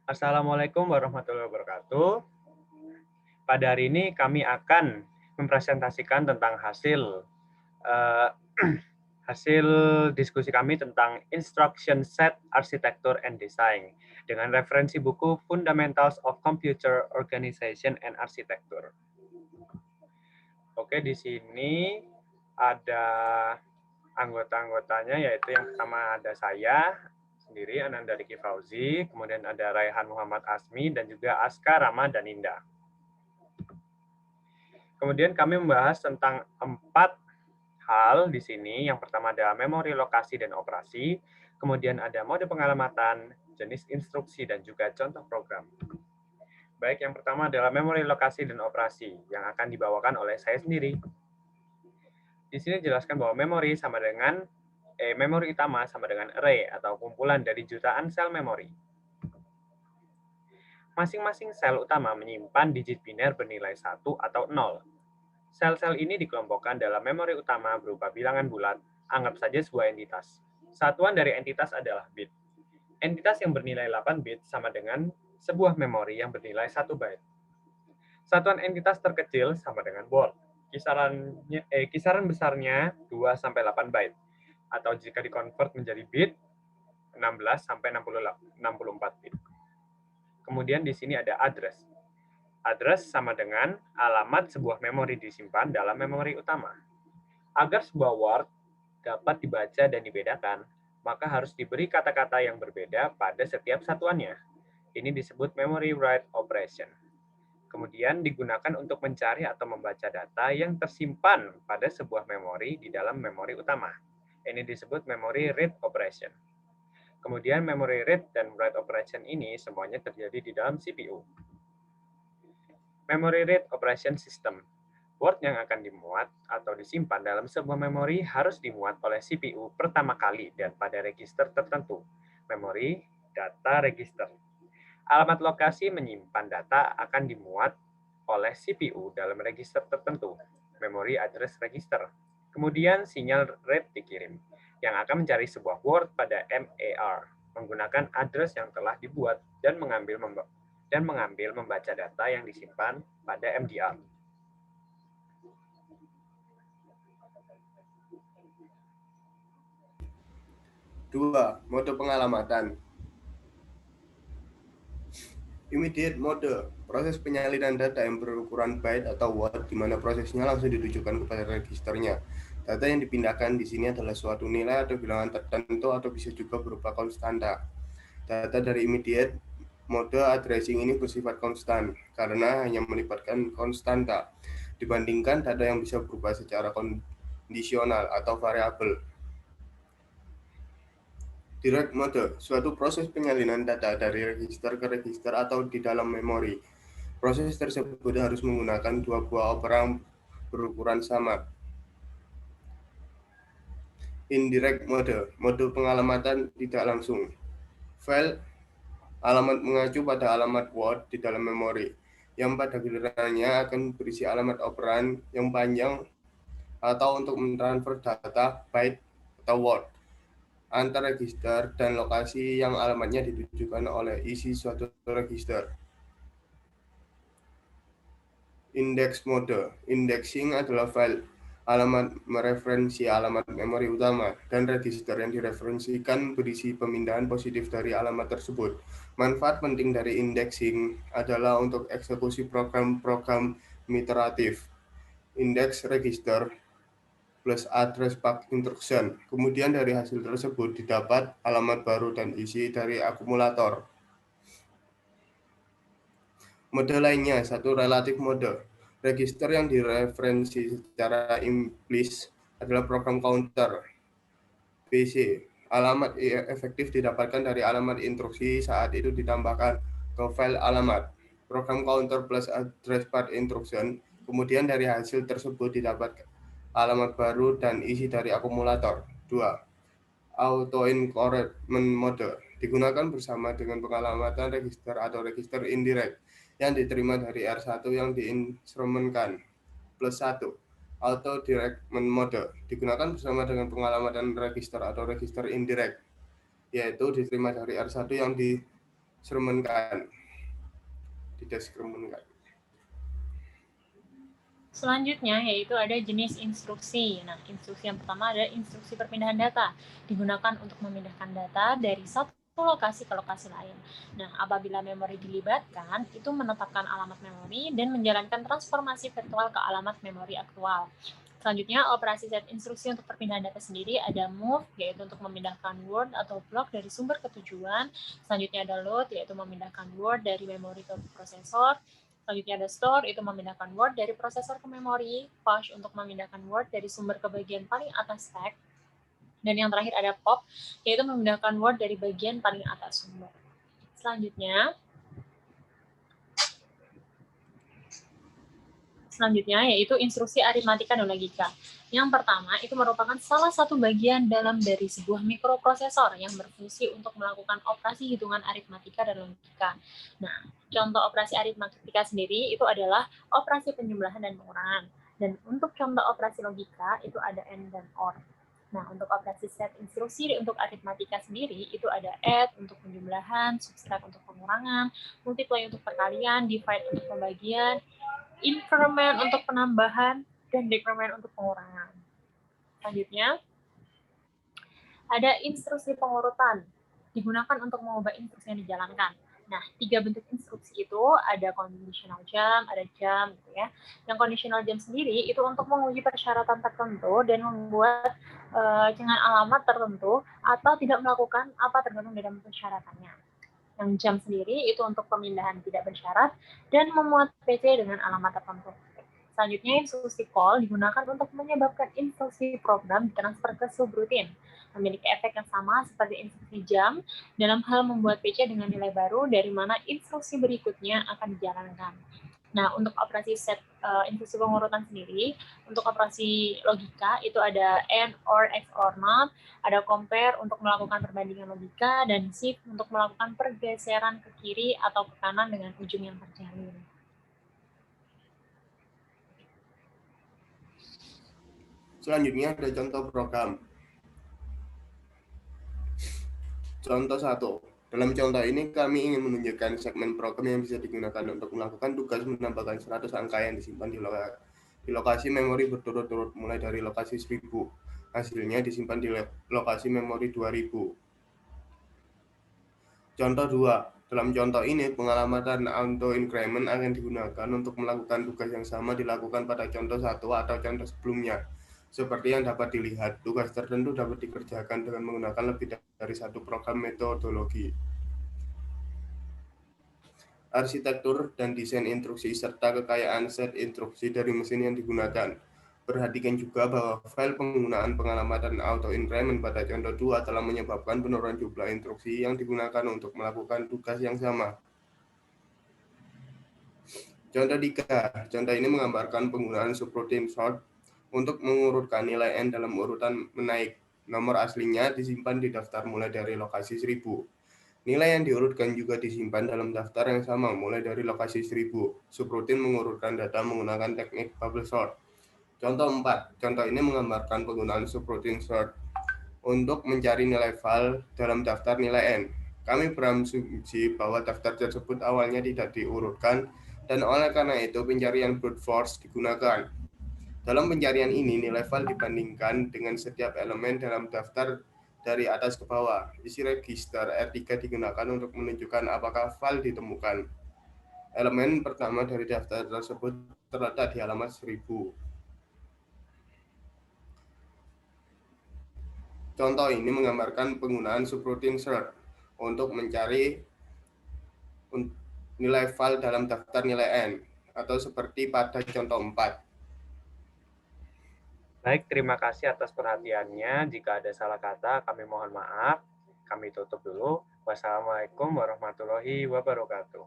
Assalamualaikum warahmatullahi wabarakatuh. Pada hari ini kami akan mempresentasikan tentang eh, hasil diskusi kami tentang Instruction Set Architecture and Design dengan referensi buku Fundamentals of Computer Organization and Architecture. Oke, di sini ada anggota-anggotanya, yaitu yang pertama ada saya sendiri, Ananda Riki Fauzi, kemudian ada Raihan Muhammad Asmi, dan juga Aska Rama Daninda. Kemudian kami membahas tentang 4 hal di sini. Yang pertama adalah memori, lokasi, dan operasi. Kemudian ada mode pengalamatan, jenis instruksi, dan juga contoh program. Baik, yang pertama adalah memori, lokasi, dan operasi yang akan dibawakan oleh saya sendiri. Di sini dijelaskan bahwa memori sama dengan memori utama sama dengan array atau kumpulan dari jutaan sel memori. Masing-masing sel utama menyimpan digit biner bernilai 1 atau 0. Sel-sel ini dikelompokkan dalam memori utama berupa bilangan bulat, anggap saja sebuah entitas. Satuan dari entitas adalah bit. Entitas yang bernilai 8 bit sama dengan sebuah memori yang bernilai 1 byte. Satuan entitas terkecil sama dengan word. Kisaran besarnya 2 sampai 8 byte. Atau jika dikonvert menjadi bit, 16 sampai 64 bit. Kemudian di sini ada address. Address sama dengan alamat sebuah memori disimpan dalam memori utama. Agar sebuah word dapat dibaca dan dibedakan, maka harus diberi kata-kata yang berbeda pada setiap satuannya. Ini disebut memory write operation. Kemudian digunakan untuk mencari atau membaca data yang tersimpan pada sebuah memori di dalam memori utama. Ini disebut memory read operation. Kemudian memory read dan write operation ini semuanya terjadi di dalam CPU. Memory read operation system. Word yang akan dimuat atau disimpan dalam sebuah memori harus dimuat oleh CPU pertama kali dan pada register tertentu. Memori data register. Alamat lokasi menyimpan data akan dimuat oleh CPU dalam register tertentu. Memory address register. Kemudian sinyal read dikirim yang akan mencari sebuah word pada MAR menggunakan address yang telah dibuat dan mengambil membaca data yang disimpan pada MDR. Dua, mode pengalamatan. Immediate mode, proses penyalinan data yang berukuran byte atau word di mana prosesnya langsung ditujukan kepada registernya. Data yang dipindahkan di sini adalah suatu nilai atau bilangan tertentu atau bisa juga berupa konstanta. Data dari immediate mode addressing ini bersifat konstan karena hanya melibatkan konstanta dibandingkan data yang bisa berubah secara kondisional atau variabel. Direct mode, suatu proses penyalinan data dari register ke register atau di dalam memori. Proses tersebut harus menggunakan dua buah operan berukuran sama. Indirect mode, mode pengalamatan tidak langsung. File alamat mengacu pada alamat word di dalam memori, yang pada gilirannya akan berisi alamat operan yang panjang atau untuk mentransfer data byte atau word antar register dan lokasi yang alamatnya ditujukan oleh isi suatu register. Index mode. Indexing adalah file alamat mereferensi alamat memori utama dan register yang direferensikan berisi pemindahan positif dari alamat tersebut. Manfaat penting dari indexing adalah untuk eksekusi program-program iteratif. Index register plus address path instruction. Kemudian dari hasil tersebut didapat alamat baru dan isi dari akumulator. Mode lainnya, satu relatif mode. Register yang direferensi secara implis adalah program counter (PC). Alamat efektif didapatkan dari alamat instruksi saat itu ditambahkan ke file alamat. Program counter plus address path instruction. Kemudian dari hasil tersebut didapat alamat baru dan isi dari akumulator. 2. Auto-increment mode digunakan bersama dengan pengalamatan register atau register indirect yang diterima dari R1 yang diinstrumenkan. Plus 1. Auto-directment mode digunakan bersama dengan pengalamatan register atau register indirect, yaitu diterima dari R1 yang sermenkan. Dideskripsikan. Selanjutnya yaitu ada jenis instruksi. Nah, instruksi yang pertama adalah instruksi perpindahan data. Digunakan untuk memindahkan data dari satu lokasi ke lokasi lain. Nah, apabila memori dilibatkan, itu menetapkan alamat memori dan menjalankan transformasi virtual ke alamat memori aktual. Selanjutnya, operasi set instruksi untuk perpindahan data sendiri ada move, yaitu untuk memindahkan word atau block dari sumber ke tujuan. Selanjutnya ada load, yaitu memindahkan word dari memori ke prosesor. Selanjutnya ada store, itu memindahkan word dari prosesor ke memori. Push untuk memindahkan word dari sumber ke bagian paling atas stack. Dan yang terakhir ada pop, yaitu memindahkan word dari bagian paling atas sumber. Selanjutnya yaitu instruksi aritmatika dan logika. Yang pertama, itu merupakan salah satu bagian dalam dari sebuah mikroprosesor yang berfungsi untuk melakukan operasi hitungan aritmatika dan logika. Nah, contoh operasi aritmatika sendiri itu adalah operasi penjumlahan dan pengurangan. Dan untuk contoh operasi logika itu ada AND dan OR. Nah, untuk operasi set instruksi untuk aritmatika sendiri itu ada add untuk penjumlahan, subtract untuk pengurangan, multiply untuk perkalian, divide untuk pembagian, increment untuk penambahan, dan decrement untuk pengurangan. Selanjutnya, ada instruksi pengurutan. Digunakan untuk mengubah instruksi yang dijalankan. Nah, 3 bentuk instruksi itu ada conditional jump, ada jump, gitu ya. Yang conditional jump sendiri itu untuk menguji persyaratan tertentu dan membuat dengan alamat tertentu atau tidak melakukan apa tergantung dalam persyaratannya. Yang jump sendiri itu untuk pemindahan tidak bersyarat dan memuat PC dengan alamat tertentu. Selanjutnya, instruksi call digunakan untuk menyebabkan instruksi program ditransfer ke subrutin, memiliki efek yang sama seperti instruksi jump dalam hal membuat PC dengan nilai baru dari mana instruksi berikutnya akan dijalankan. Nah, untuk operasi set instruksi pengurutan sendiri, untuk operasi logika itu ada AND, OR, XOR, NOT, ada compare untuk melakukan perbandingan logika, dan shift untuk melakukan pergeseran ke kiri atau ke kanan dengan ujung yang terjalin. Selanjutnya ada contoh program. Contoh 1. Dalam contoh ini kami ingin menunjukkan segmen program yang bisa digunakan untuk melakukan tugas menambahkan 100 angka yang disimpan di lokasi memori berturut-turut mulai dari lokasi 1000. Hasilnya disimpan di lokasi memori 2000. Contoh 2. Dalam contoh ini, pengalamatan auto increment akan digunakan untuk melakukan tugas yang sama dilakukan pada contoh 1 atau contoh sebelumnya. Seperti yang dapat dilihat, tugas tertentu dapat dikerjakan dengan menggunakan lebih dari satu program metodologi. Arsitektur dan desain instruksi serta kekayaan set instruksi dari mesin yang digunakan. Perhatikan juga bahwa file penggunaan pengalamatan auto increment pada contoh 2 telah menyebabkan penurunan jumlah instruksi yang digunakan untuk melakukan tugas yang sama. Contoh 3. Contoh ini menggambarkan penggunaan subroutine sort untuk mengurutkan nilai n dalam urutan menaik. Nomor aslinya disimpan di daftar mulai dari lokasi 1000. Nilai yang diurutkan juga disimpan dalam daftar yang sama mulai dari lokasi 1000. Subroutine mengurutkan data menggunakan teknik bubble sort. Contoh 4. Contoh ini menggambarkan penggunaan subroutine sort untuk mencari nilai file dalam daftar nilai n. Kami berasumsi bahwa daftar tersebut awalnya tidak diurutkan dan oleh karena itu pencarian brute force digunakan. Dalam pencarian ini, nilai file dibandingkan dengan setiap elemen dalam daftar dari atas ke bawah. Isi register R3 digunakan untuk menunjukkan apakah file ditemukan. Elemen pertama dari daftar tersebut terletak di halaman 1000. Contoh ini menggambarkan penggunaan subroutine sort untuk mencari nilai file dalam daftar nilai n, atau seperti pada contoh 4. Baik, terima kasih atas perhatiannya. Jika ada salah kata, kami mohon maaf. Kami tutup dulu. Wassalamualaikum warahmatullahi wabarakatuh.